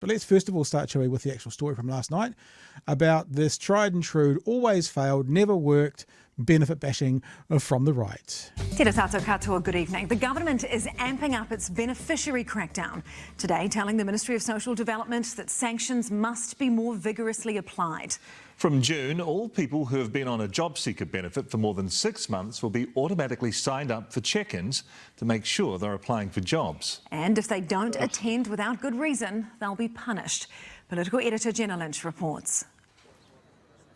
But let's first of all start, Chewie, with the actual story from last night about this tried and true, always failed, never worked benefit bashing from the right. Tēnā tātou katoa, good evening. The government is amping up its beneficiary crackdown today, telling the Ministry of Social Development that sanctions must be more vigorously applied. From June, all people who have been on a Jobseeker benefit for more than 6 months will be automatically signed up for check-ins to make sure they're applying for jobs. And if they don't attend without good reason, they'll be punished. Political editor Jenna Lynch reports.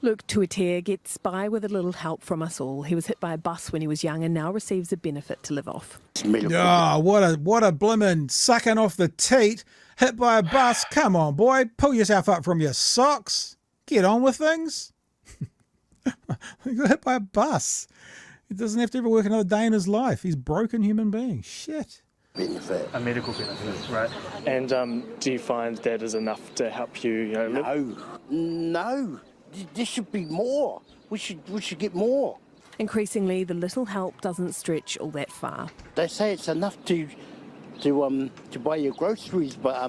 Luke Tuitea gets by with a little help from us all. He was hit by a bus when he was young and now receives a benefit to live off. Oh, what a blimmin' sucking off the teat. Hit by a bus. Come on, boy. Pull yourself up from your socks. Get on with things. He got hit by a bus. He doesn't have to ever work another day in his life. He's a broken human being. Shit. Benefit. A medical benefit, right? And do you find that is enough to help you, live? No. There should be more. We should get more. Increasingly, the little help doesn't stretch all that far. They say it's enough to buy your groceries, but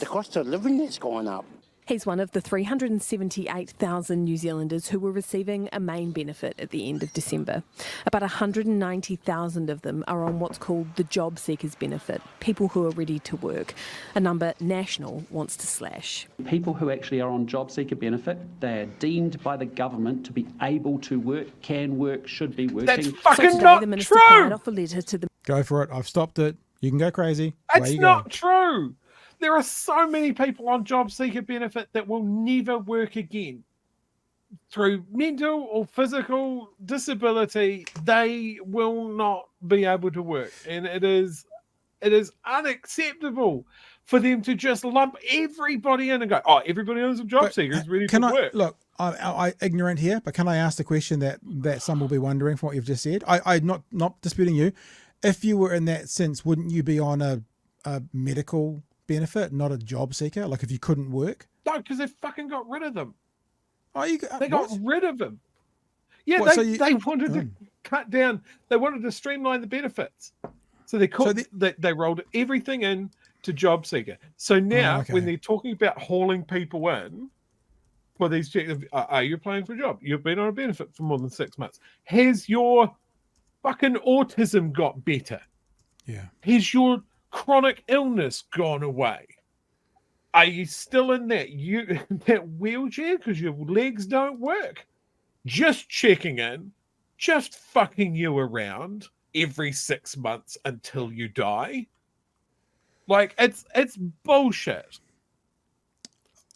the cost of living has gone up. He's one of the 378,000 New Zealanders who were receiving a main benefit at the end of December. About 190,000 of them are on what's called the Jobseekers benefit, people who are ready to work, a number National wants to slash. People who actually are on Jobseeker benefit, they are deemed by the government to be able to work, can work, should be working. That's fucking today, not the Minister true! fired off a letter to the... Go for it. I've stopped it. You can go crazy. It's not true. There are so many people on Jobseeker benefit that will never work again. Through mental or physical disability, they will not be able to work. And it is unacceptable for them to just lump everybody in and go, oh, everybody who's a Jobseeker is ready to work. Look, I'm ignorant here, but can I ask the question that some will be wondering from what you've just said? I'm not disputing you. If you were in that sense, wouldn't you be on a medical benefit, not a job seeker? Like if you couldn't work? No, because they fucking got rid of them. Oh, they got rid of them. Yeah, What, they wanted to cut down. They wanted to streamline the benefits, so they rolled everything in to Jobseeker. So now, when they're talking about hauling people in for these checks, are you applying for a job? You've been on a benefit for more than 6 months. Has your fucking autism got better? Yeah. Has your chronic illness gone away? Are you still in that wheelchair because your legs don't work? Just checking in, just fucking you around every 6 months until you die. Like it's bullshit.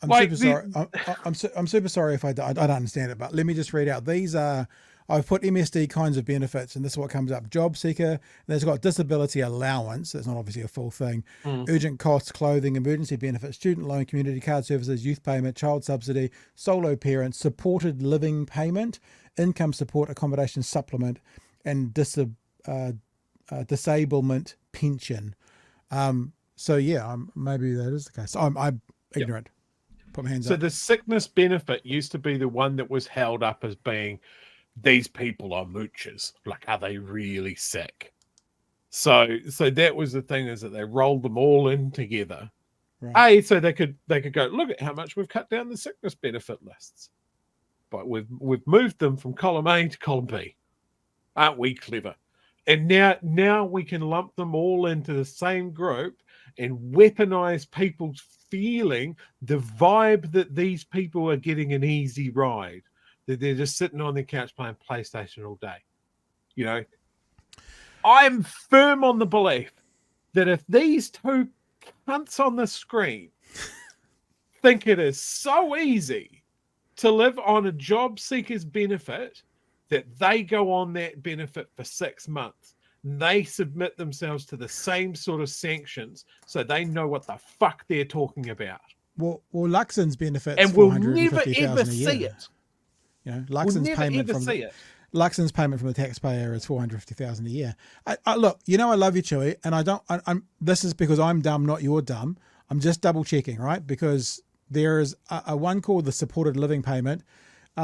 I'm super sorry if I don't understand it, but let me just read out. These are, I've put MSD kinds of benefits, and this is what comes up. Job seeker, and there's got disability allowance. That's not obviously a full thing. Urgent costs, clothing, emergency benefits, student loan, community card services, youth payment, child subsidy, solo parent, supported living payment, income support, accommodation supplement, and disablement pension. So yeah, maybe that is the case. I'm ignorant. Put my hands up. So the sickness benefit used to be the one that was held up as being, these people are moochers. Like, are they really sick? So that was the thing, is that they rolled them all in together. Right. So they could go, look at how much we've cut down the sickness benefit lists. But we've moved them from column A to column B. Aren't we clever? And now we can lump them all into the same group and weaponize people's feeling, the vibe that these people are getting an easy ride. That they're just sitting on their couch playing PlayStation all day. You know, I'm firm on the belief that if these two cunts on the screen think it is so easy to live on a job seeker's benefit that they go on that benefit for 6 months, they submit themselves to the same sort of sanctions so they know what the fuck they're talking about. Well, Luxon's benefits, and we'll never ever see it. You know, Luxon's payment from the taxpayer is $450,000 a year. I look, you know, I love you, Chewie, and I'm. This is because I'm dumb, not you're dumb. I'm just double checking, right? Because there is a one called the supported living payment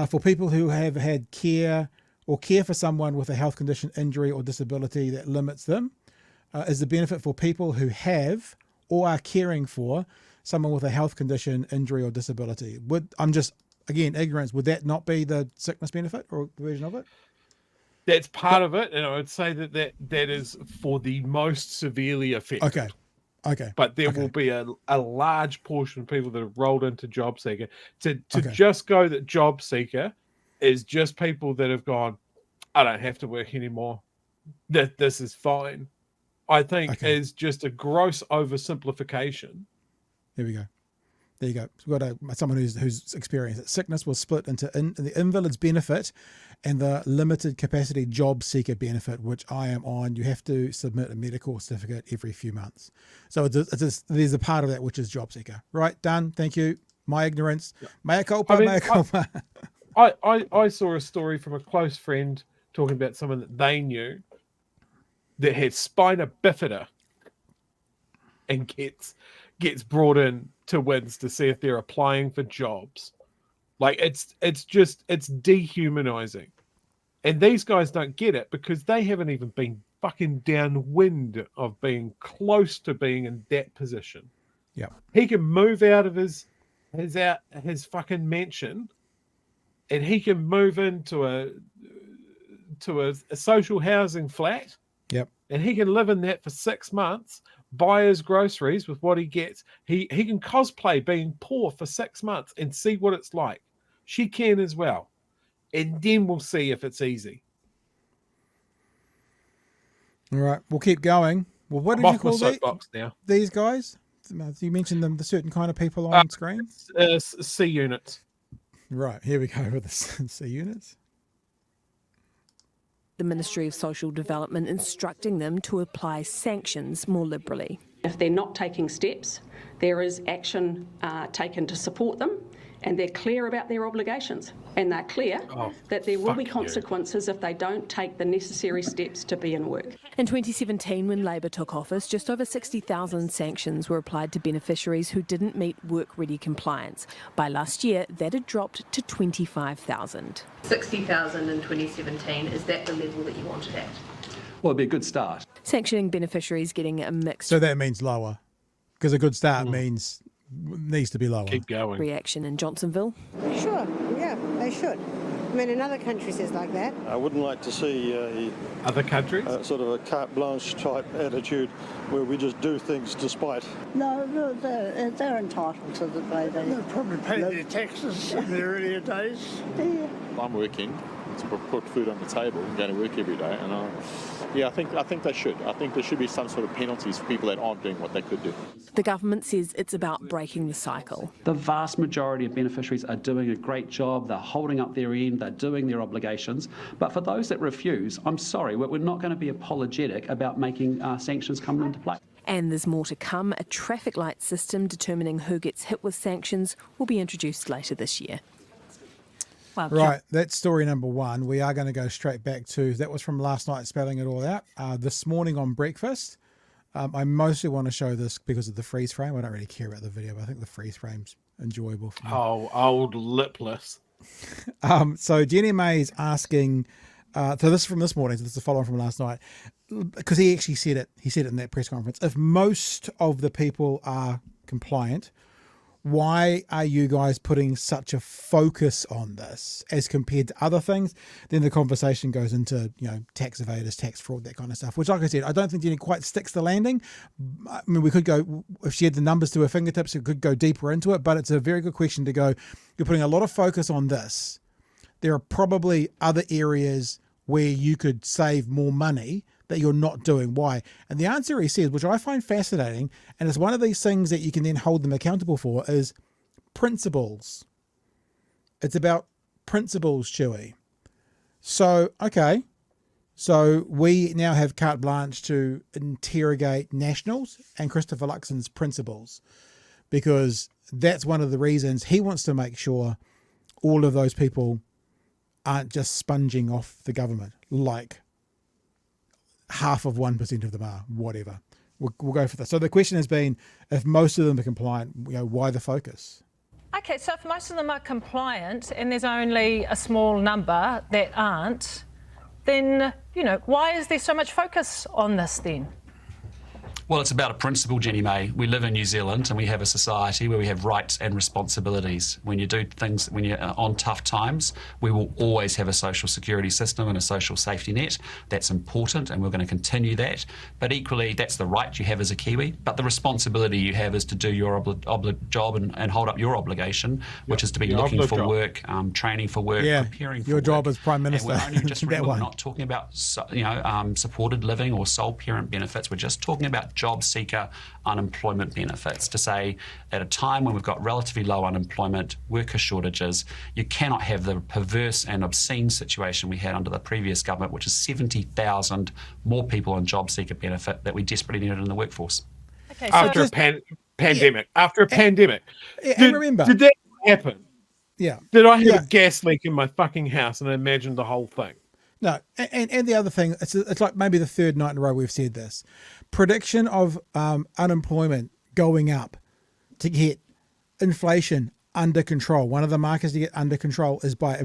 for people who have had care or care for someone with a health condition, injury, or disability that limits them. Is the benefit for people who have or are caring for someone with a health condition, injury or disability. I'm just, again, ignorance, would that not be the sickness benefit or version of it? That's part of it, and I would say that is for the most severely affected. Okay. But there will be a large portion of people that have rolled into Jobseeker. To just go that Jobseeker is just people that have gone, I don't have to work anymore. This is fine. I think is just a gross oversimplification. There we go. There you go. We've got someone who's experienced it. Sickness will split into the invalid's benefit and the limited capacity job seeker benefit, which I am on. You have to submit a medical certificate every few months. So there's a part of that which is job seeker. Right, done. Thank you. My ignorance. Mea culpa, mea culpa. I saw a story from a close friend talking about someone that they knew that had spina bifida and gets brought in to WINS to see if they're applying for jobs. Like it's dehumanizing. And these guys don't get it because they haven't even been fucking downwind of being close to being in that position. Yeah. He can move out of his fucking mansion and he can move into a social housing flat. Yep. And he can live in that for 6 months, buy his groceries with what he gets. He can cosplay being poor for 6 months and see what it's like. She can as well. And then we'll see if it's easy. All right, we'll keep going. Well, what did you call these guys? You mentioned them, the certain kind of people on screen? C units. Right, here we go with the C units. The Ministry of Social Development instructing them to apply sanctions more liberally. If they're not taking steps, there is action taken to support them, and they're clear about their obligations. And they're clear that there will be consequences if they don't take the necessary steps to be in work. In 2017, when Labor took office, just over 60,000 sanctions were applied to beneficiaries who didn't meet work-ready compliance. By last year, that had dropped to 25,000. 60,000 in 2017, is that the level that you wanted at? Well, it'd be a good start. Sanctioning beneficiaries getting a mixed... So that means lower, because a good start means needs to be lower. Keep going. Reaction in Johnsonville. Sure, yeah, they should. I mean, in other countries it's like that. I wouldn't like to see other countries sort of a carte blanche type attitude where we just do things despite. No, they're entitled to the way they... They'll probably pay their taxes in the earlier days. Yeah. I'm working to put food on the table and going to work every day, and I think they should. I think there should be some sort of penalties for people that aren't doing what they could do. The government says it's about breaking the cycle. The vast majority of beneficiaries are doing a great job. They're holding up their end. They're doing their obligations. But for those that refuse, I'm sorry, we're not going to be apologetic about making sanctions come into play. And there's more to come. A traffic light system determining who gets hit with sanctions will be introduced later this year. Well, right, that's story number one. We are going to go straight back to, that was from last night, spelling it all out. This morning on breakfast, I mostly want to show this because of the freeze frame. I don't really care about the video, but I think the freeze frame's enjoyable for me. Oh, old lipless. So Jenny May's asking, so this is from this morning, so this is a follow-on from last night, because he actually said it. He said it in that press conference. If most of the people are compliant, why are you guys putting such a focus on this as compared to other things? Then the conversation goes into, tax evaders, tax fraud, that kind of stuff, which, like I said, I don't think Jenny quite sticks the landing. I mean, we could go, if she had the numbers to her fingertips, it could go deeper into it, but it's a very good question to go, you're putting a lot of focus on this. There are probably other areas where you could save more money that you're not doing. Why? And the answer he says, which I find fascinating, and it's one of these things that you can then hold them accountable for, is principles. It's about principles, Chewy. So, okay. So we now have carte blanche to interrogate Nationals and Christopher Luxon's principles, because that's one of the reasons he wants to make sure all of those people aren't just sponging off the government, like half of 1% of them are, whatever. We'll go for this. So the question has been, if most of them are compliant, why the focus? Okay, so if most of them are compliant and there's only a small number that aren't, then, why is there so much focus on this then? Well, it's about a principle, Jenny May. We live in New Zealand and we have a society where we have rights and responsibilities. When you do things, when you're on tough times, we will always have a social security system and a social safety net. That's important and we're going to continue that. But equally, that's the right you have as a Kiwi. But the responsibility you have is to do your job and hold up your obligation, which is to be looking for work, training for work, preparing for your work. job as Prime Minister. And we're only just remember, we're not talking about supported living or sole parent benefits. We're just talking about job seeker unemployment benefits to say at a time when we've got relatively low unemployment, worker shortages, you cannot have the perverse and obscene situation we had under the previous government, which is 70,000 more people on job seeker benefit that we desperately needed in the workforce. Okay, after a pandemic. After a pandemic. Remember. Did that happen? Yeah. Did I have a gas leak in my fucking house and I imagined the whole thing? No, and the other thing, it's like maybe the third night in a row we've said this. Prediction of unemployment going up to get inflation under control. One of the markers to get under control is by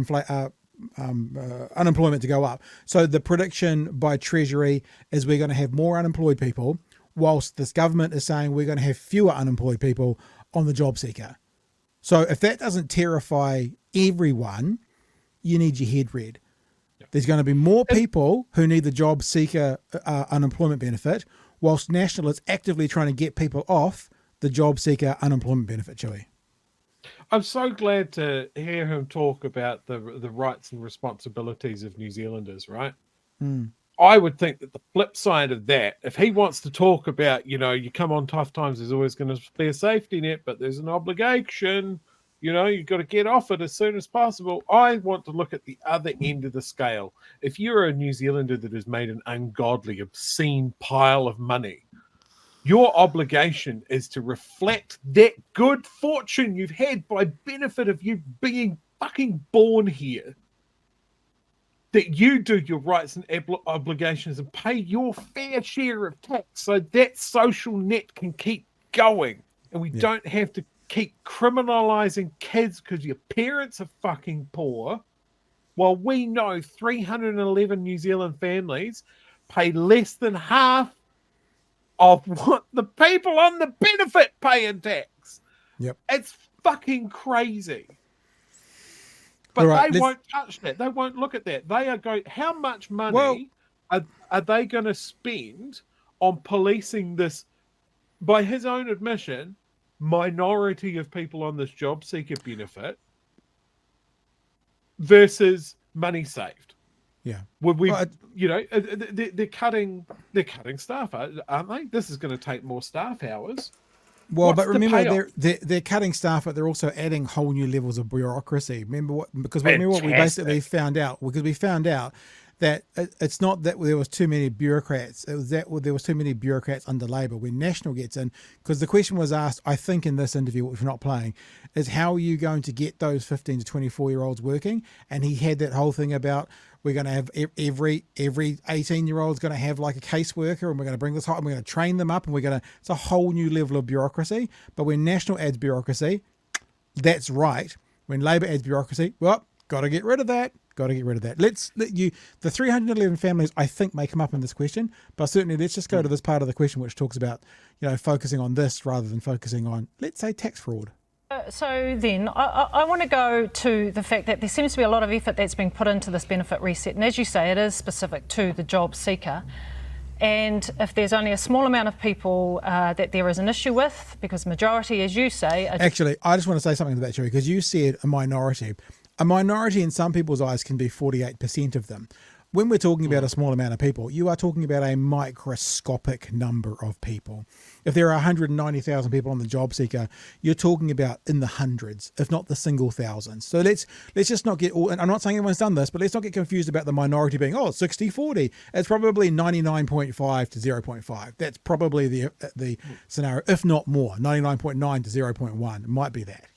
unemployment to go up. So the prediction by Treasury is we're going to have more unemployed people, whilst this government is saying we're going to have fewer unemployed people on the job seeker. So if that doesn't terrify everyone, you need your head read. There's going to be more people who need the job seeker unemployment benefit, whilst National is actively trying to get people off the job seeker unemployment benefit, Chewy. I'm so glad to hear him talk about the rights and responsibilities of New Zealanders, right? I would think that the flip side of that, if he wants to talk about, you come on tough times, there's always going to be a safety net, but there's an obligation. You've got to get off it as soon as possible. I want to look at the other end of the scale. If you're a New Zealander that has made an ungodly, obscene pile of money, your obligation is to reflect that good fortune you've had by benefit of you being fucking born here. That you do your rights and obligations and pay your fair share of tax so that social net can keep going. And we don't have to keep criminalizing kids because your parents are fucking poor, while we know 311 New Zealand families pay less than half of what the people on the benefit pay in tax. Yep. It's fucking crazy. But they won't touch that. They won't look at that. They are going, how much money are they going to spend on policing this, by his own admission, minority of people on this job seeker benefit versus money saved? Yeah. They're cutting staff, aren't they? This is going to take more staff hours. Well, but remember, they're cutting staff, but they're also adding whole new levels of bureaucracy. Remember what we basically found out? Because we found out that it's not that there was too many bureaucrats. It was that there was too many bureaucrats under Labor. When National gets in, because the question was asked, I think in this interview, which we're not playing, is how are you going to get those 15 to 24-year-olds working? And he had that whole thing about we're going to have every 18-year-old is going to have like a caseworker, and we're going to bring this and we're going to train them up, and it's a whole new level of bureaucracy. But when National adds bureaucracy, that's right. When Labor adds bureaucracy, well, got to get rid of that. The 311 families, I think, may come up in this question, but certainly let's just go to this part of the question which talks about, focusing on this rather than focusing on, let's say, tax fraud. So then I want to go to the fact that there seems to be a lot of effort that's being put into this benefit reset. And as you say, it is specific to the job seeker. And if there's only a small amount of people that there is an issue with, because majority, as you say... Actually, I just want to say something to that, Sherry, because you said a minority. A minority in some people's eyes can be 48% of them. When we're talking about a small amount of people, you are talking about a microscopic number of people. If there are 190,000 people on the job seeker, you're talking about in the hundreds, if not the single thousands. So let's just not get all, and I'm not saying anyone's done this, but let's not get confused about the minority being, 60-40. It's probably 99.5 to 0.5. That's probably the scenario, if not more, 99.9 to 0.1. It might be that,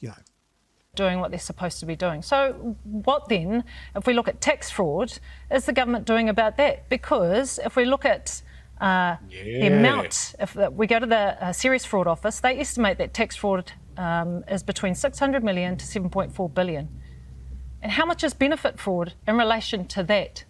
doing what they're supposed to be doing. So what then, if we look at tax fraud, is the government doing about that? Because if we look at the amount, if we go to the Serious Fraud Office, they estimate that tax fraud is between 600 million to 7.4 billion. And how much is benefit fraud in relation to that?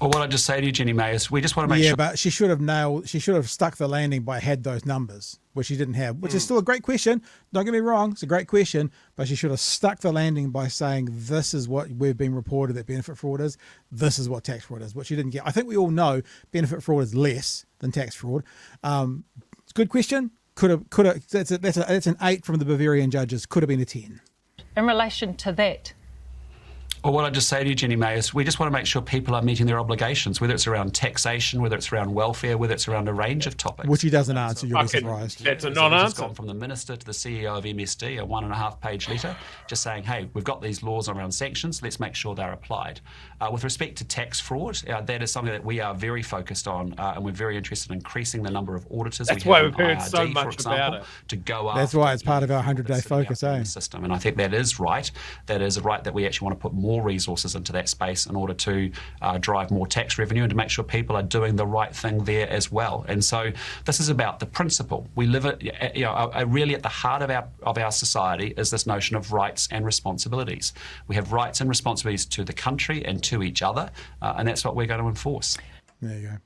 Well, what I just say to you, Jenny May, is we just want to make yeah, sure. but she should have stuck the landing by had those numbers, which she didn't have, which is still a great question. Don't get me wrong, it's a great question, but she should have stuck the landing by saying this is what we've been reported that benefit fraud is, this is what tax fraud is, which she didn't get. I think we all know benefit fraud is less than tax fraud. It's a good question. Could have. That's an 8 from the Bavarian judges. Could have been a 10. In relation to that, Well, what I just say to you, Jenny May, is we just want to make sure people are meeting their obligations, whether it's around taxation, whether it's around welfare, whether it's around a range of topics. Which he doesn't answer, you'll be surprised. That's a It's non-answer. gone from the Minister to the CEO of MSD, a 1.5-page letter, just saying, hey, we've got these laws around sanctions, let's make sure they're applied. With respect to tax fraud, that is something that we are very focused on, and we're very interested in increasing the number of auditors. That's we why have we've in heard so IRD, much for example, about it. to go That's after why it's part of our 100-day focus, eh? system. And I think that is right. That is a right that we actually want to put more resources into that space in order to drive more tax revenue and to make sure people are doing the right thing there as well. And so this is about the principle. We live really at the heart of our society is this notion of rights and responsibilities. We have rights and responsibilities to the country and to each other, and that's what we're going to enforce. There you go.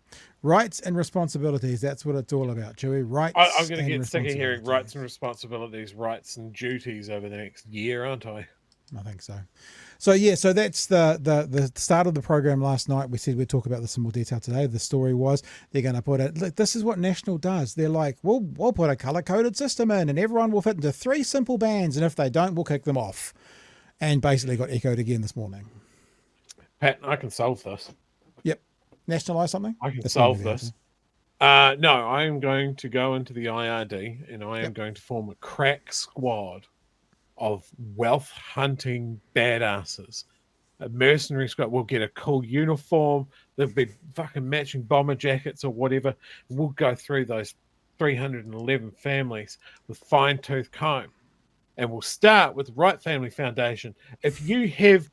Rights and responsibilities. That's what it's all about, Chewy. Rights. I'm going to get sick of hearing responsibilities. rights and responsibilities, rights and duties over the next year, aren't I? I think so. So yeah, so that's the start of the program last night. We said we'd talk about this in more detail today. The story was they're going to put it. Look, this is what National does. They're like, we'll put a color coded system in, and everyone will fit into 3 simple bands, and if they don't, we'll kick them off. And basically got echoed again this morning. Pat, I can solve this. Yep. Nationalise something. I can That's solve not really this. No, I am going to go into the IRD and I am going to form a crack squad of wealth hunting badasses. A mercenary squad. We'll get a cool uniform. There'll be fucking matching bomber jackets or whatever. We'll go through those 311 families with fine-tooth comb. And we'll start with the Right Family Foundation. If you have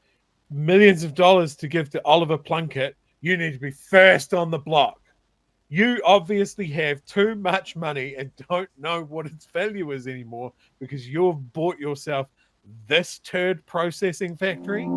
millions of dollars to give to Oliver Plunkett, you need to be first on the block. You obviously have too much money and don't know what its value is anymore because you've bought yourself this turd processing factory